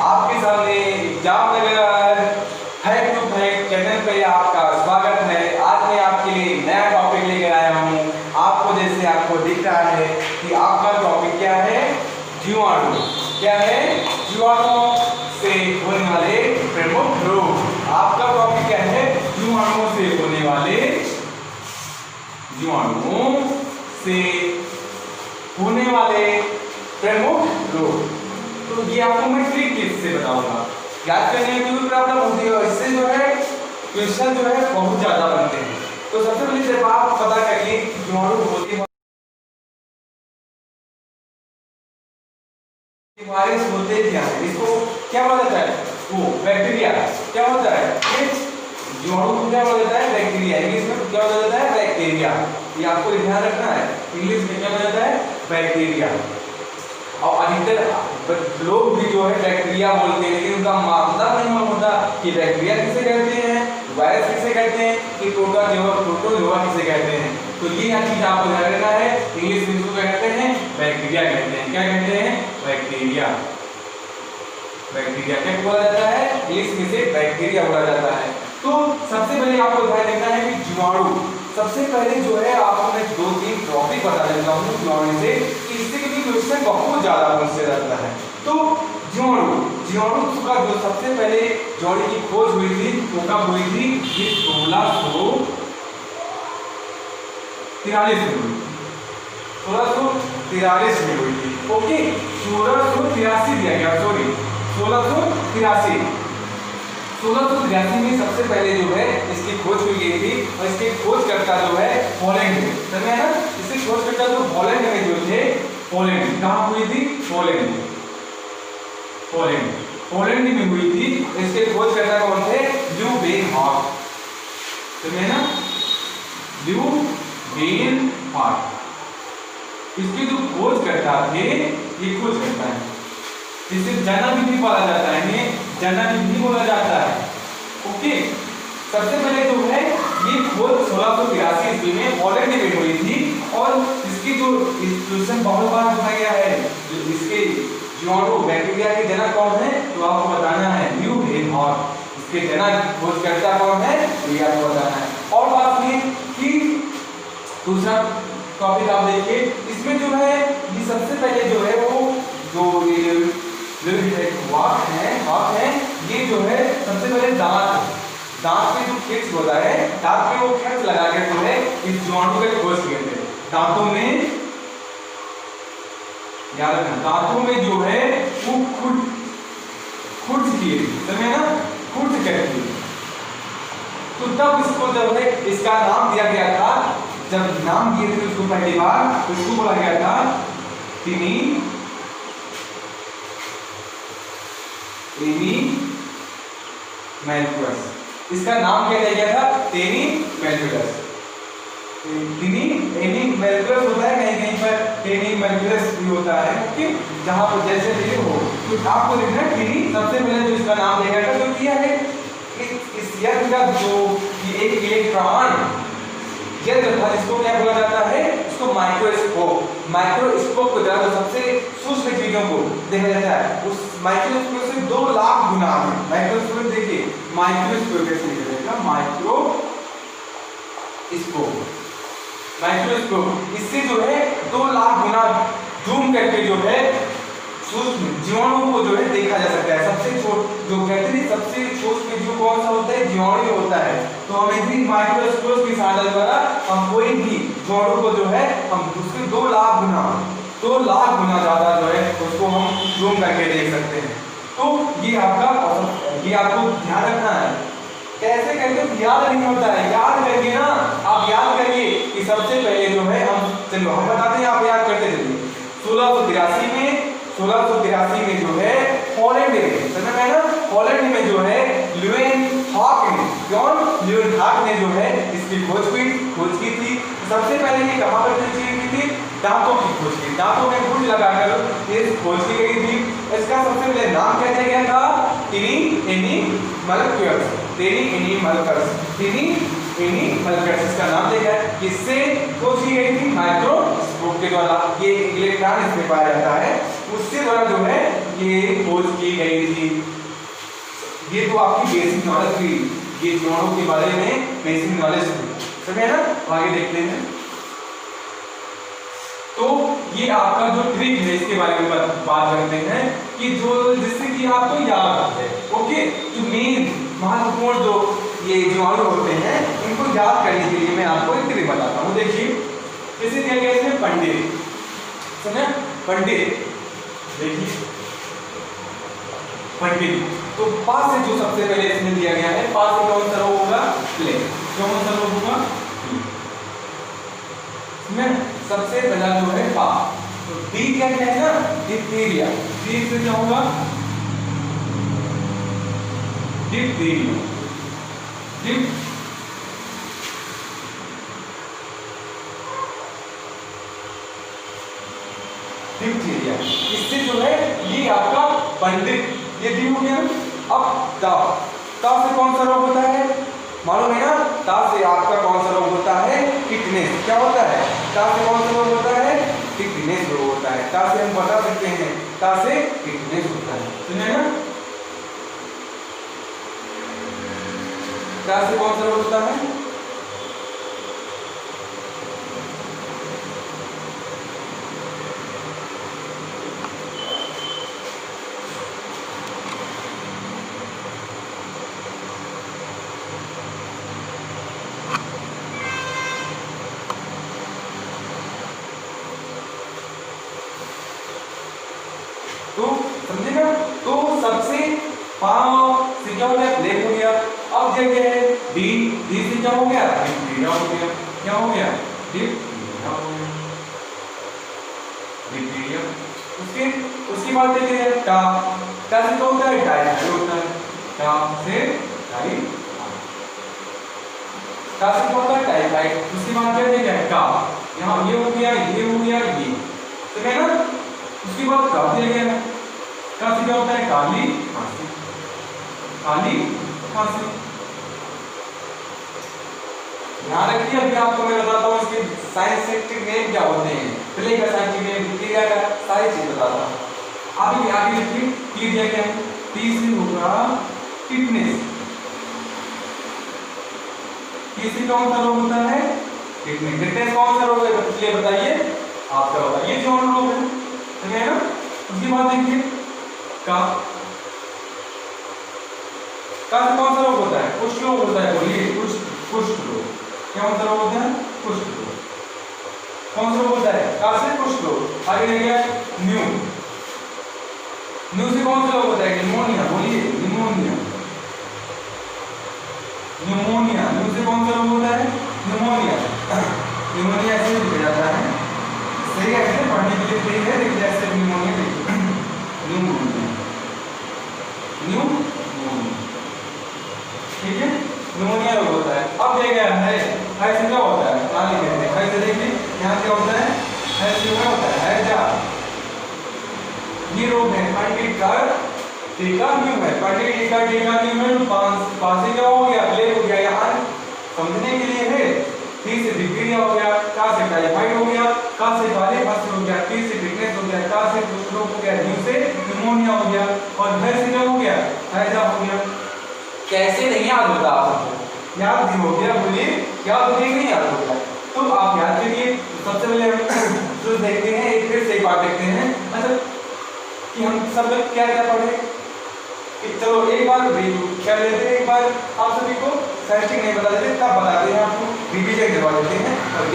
आपके सामने एग्जाम नगर फैक्ट टू फैक्ट चैनल पे आपका स्वागत है। आज मैं आपके लिए नया टॉपिक लेकर आया हूँ। आपको जैसे आपको दिख रहा है कि आपका टॉपिक क्या है, जीवाणु। क्या है? जीवाणुओं से होने वाले प्रमुख रोग। आपका टॉपिक क्या है? जीवाणुओं से होने वाले प्रमुख रोग। तो ये आपको मैं ट्रिक से बताऊंगा। याद करने में कोई प्रॉब्लम होती है, इससे जो है क्वेश्चन जो है बहुत ज्यादा बनते हैं। तो सबसे पहले जब आप पता करिए जीवाणु होते हैं, वायरस होते क्या है, इसको क्या बोला जाता है? वो बैक्टीरिया। क्या होता है? जीवाणु को क्या बोला जाता है? बैक्टीरिया। इंग्लिश में क्या बोला जाता है? बैक्टीरिया। ये आपको ध्यान रखना है, इंग्लिश में क्या बोला जाता है? बैक्टीरिया। और अधिकतर लोग भी जो है बैक्टीरिया बोलते हैं, लेकिन उनका मतलब नहीं मालूम होता कि बैक्टीरिया किसे कहते हैं, वायरस किसे कहते हैं, कि प्रोटोजोआ किसे कहते हैं। तो ये चीज आपको ध्यान रखना है। इंग्लिश में इसको कहते हैं बैक्टीरिया कहते हैं। क्या कहते हैं? बैक्टीरिया। बैक्टीरिया क्या बोला जाता है? इंग्लिश में से बैक्टीरिया बोला जाता है। तो सबसे पहले आपको ध्यान रखना है कि जीवाणु, सबसे पहले जो है आपको मैं 2-3 टॉपिक बता देता हूँ जीवाणु से, इससे क्योंकि क्वेश्चन बहुत ज्यादा मुझसे रहता है। तो जीवाणु का जो सबसे पहले जीवाणु की खोज हुई थी वो कब हुई थी? 1643 में हुई थी। ओके, 1683 दिया गया, सॉरी 1683 में सबसे पहले जो है इसकी खोज हुई गई थी। और इसके खोजकर्ता जो है पोलैंड में, समझ में ना? इसके खोजकर्ता जो पोलैंड में जो थे, पोलैंड कहाँ हुई थी? पोलैंड में हुई थी। इसके खोजकर्ता कौन थे? ल्यूवेनहॉक, समझ में ना? ल्यूवेनहॉक इसके जो खोजकर्ता थे, ये खोजकर्ता है, इसे जन्मतिथि बोला जाता है, इन्हें जन्मतिथि बोला जाता है। ओके, सबसे पहले जो है ये खोज 1683 ईस्वी में पोलैंड में हुई थी। और इसकी जो क्वेश्चन बहुत बार पूछा गया है, इसके जीवाणु बैक्टीरिया के जनक कौन है, तो आपको बताना है ल्यूवेनहॉक। इसके जनक खोजकर्ता कौन है, तो ये आपको बताना है। और बात सुनिए कि दूसरा टॉपिक आप देखिए, इसमें जो है ये सबसे पहले जो है वो जो हॉक है, ये जो है सबसे पहले दांत पे जो खिच होता है, दांत पे वो खिच लगा के जो है इस जीवाणु का खोज किए थे। दांतों में, याद रखना, दांतों में जो है वो खुर्च किए थे, समझे ना? खुर्च करती है। तो तब इसको जो है इसका नाम दिया गया था, जब नाम दिए थे उसको पहली बार, तो इसको बोला गया था टेनी मैल्कुलस। इसका नाम क्या दिया गया था? टेनी मैल्कुलस। होता है कहीं पर टेनी मैल्कुलस भी होता है, ओके, जहां पर जैसे भी हो। तो आपको देखना टेनी सबसे पहले जो इसका नाम दिया गया था, तो किया है इस यंत्र का जो एक इलेक्ट्रॉन यंत्र था, इसको क्या बोला जाता है? इसको माइक्रोस्कोप को द्वारा सबसे सूक्ष्म चीजों को देखा जाता है। उस माइक्रोस्कोप से 2 लाख गुना है। माइक्रोस्कोप देखिए, माइक्रोस्कोप कैसे लिखा जाएगा? माइक्रोस्कोप इससे जो है 2 लाख गुना जूम करके जो है सूक्ष्म जीवाणु को जो है देखा जा सकता है। सबसे जो कहते हैं सबसे सूक्ष्म जीव कौन सा होता है? जीवाणु होता है। तो हम इसी माइक्रोस्कोप की सहायता द्वारा हम कोई भी जीवाणु को जो है हम उसके 2 लाख गुना ज्यादा जो है उसको हम जूम करके देख सकते हैं। तो ये आपको ध्यान रखना है। कैसे करके याद नहीं होता है, याद करिए ना, आप याद करिए कि सबसे पहले जो है हम बताते हैं, आप याद करते चलिए। 1683 में जो है पोलैंड में, समझ में ना? पोलैंड में जो है ल्यूवेनहॉक ने जो है इसकी खोज की थी। सबसे पहले ये कहां पर खोज की थी? दांतों की खोज की, दांतों में खुर्च लगाकर ये खोज की गई थी। इसका सबसे पहले नाम क्या दिया गया था? टेनी मैल्कुलस इसका नाम दिया गया। किससे खोज की गई थी? माइक्रोस्कोप के द्वारा। ये इलेक्ट्रॉन इसमें पाया जाता है, उससे द्वारा जो है ये खोज की गई थी। ये तो आपकी बेसिक नॉलेज थी, ये जीवाणु के बारे में बेसिक नॉलेज थी, समझे ना। आगे देखते हैं। तो ये आपका जो ट्रिक है इसके बारे में बात करते हैं कि जो जिससे कि आपको याद आते हैं। ओके, जो मेन महत्वपूर्ण जो ये जीवाणु होते हैं इनको याद करने के लिए मैं आपको एक ट्रिक बताता हूँ। देखिए जैसे क्या कहते हैं पंडित, समझे पंडित, देखिए पंडित, तो पा से जो सबसे पहले इसमें दिया गया है, पा से कौन सा रोग होगा, प्ले, कौन सा रोग होगा, सबसे पहला जो है पा, तो डी क्या है ना, डिप्थीरिया, डी से क्या होगा, डिप्थीरिया, डिप्थीरिया, इससे जो है ये आपका पंडित, ये डी हो गया। अब ता, ता से कौन सा रोग होता है, मालूम है ना, ता से आपका कौन सा रोग होता है, टिटनेस, क्या होता है, ता से कौन सा रोग होता है, टिटनेस रोग होता है। ता से हम बता सकते हैं, ता से टिटनेस होता है, सुनिए ना, ता से कौन सा रोग होता है, तो समझेगा। तो सबसे पांव से क्या हो गया, ब्लैक हो गया। अब जगह है डी, डी से क्या हो गया, डिप्थीरिया हो गया, क्या हो गया, डिप्थीरिया हो गया, डिप्थीरिया। उसके बाद देखिए टा, टा से क्या होता है, टाइफाइड होता है, टा से टाइफाइड, टा से क्या होता है, टाइफाइड। उसके बाद क्या देखिए का, यहाँ ये हो गया, ये हो गया, ये, तो है ना। उसके बाद का दिया गया है, का से क्या होता है, काली खांसी, काली खांसी। ध्यान रखिए, अभी आपको मैं बताता हूँ इसके साइंटिफिक नेम क्या होते हैं, प्ले का साइंटिफिक नेम, डिप्थीरिया का सारी चीज बताता हूँ। आगे आगे देखिए टी दिया क्या है, टी से होगा टिटनेस, टी से कौन सा रोग होता है, टिटनेस। टिटनेस कौन सा रोग है, इसलिए बताइए, आपका बताइए जीवाणु रोग है, है ना। उसके बाद देखिए का से कौन सा रोग होता है, कुष्ठ रोग होता है, बोलिए कुष्ठ रोग, क्या कौन सा रोग होता है, कुष्ठ रोग, कौन सा रोग होता है, का से कुष्ठ रोग। आगे देखिए न्यू, न्यू से कौन सा रोग होता है, निमोनिया, बोलिए निमोनिया, निमोनिया, न्यू से कौन सा रोग होता है, निमोनिया, निमोनिया ऐसे लिखा जाता है, सही है, ऐसे पढ़ने के लिए सही है, लेकिन जैसे निमोनिया देखिए, निमोनिया, निमोनिया, ठीक है, निमोनिया रोग होता है। अब देखिए है, से क्या होता है, क्या लिखेंगे, है से देखिए यहाँ क्या होता है, है से क्या होता है, हैजा, ये रोग है, पंडित का टीका न्यू है, पंडित टीका टीका न्यू है, पास से क्या हो गया, प्ले हो गया, यहाँ समझने के लिए है। टी से डिप्थीरिया हो गया, का से टाइफाइड हो गया, का से काली खांसी हो गया, टी से टिटनेस हो गया, का से कुष्ठ रोग हो गया, न्यू से निमोनिया हो गया, और है से क्या हो गया, हैजा हो गया। कैसे नहीं याद होता आपको, याद भी हो गया, बोलिए याद हो गया, नहीं याद हो गया, तो आप याद करिए। सबसे पहले हम जो देखते हैं, एक फिर से एक बात देखते हैं, अच्छा कि हम सब लोग क्या क्या पढ़े, चलो एक बार क्या लेते हैं, एक बार आप सभी को साइंटिफिक नहीं बता देते, तब बताते हैं आपको, रिवीजन करवा देते हैं और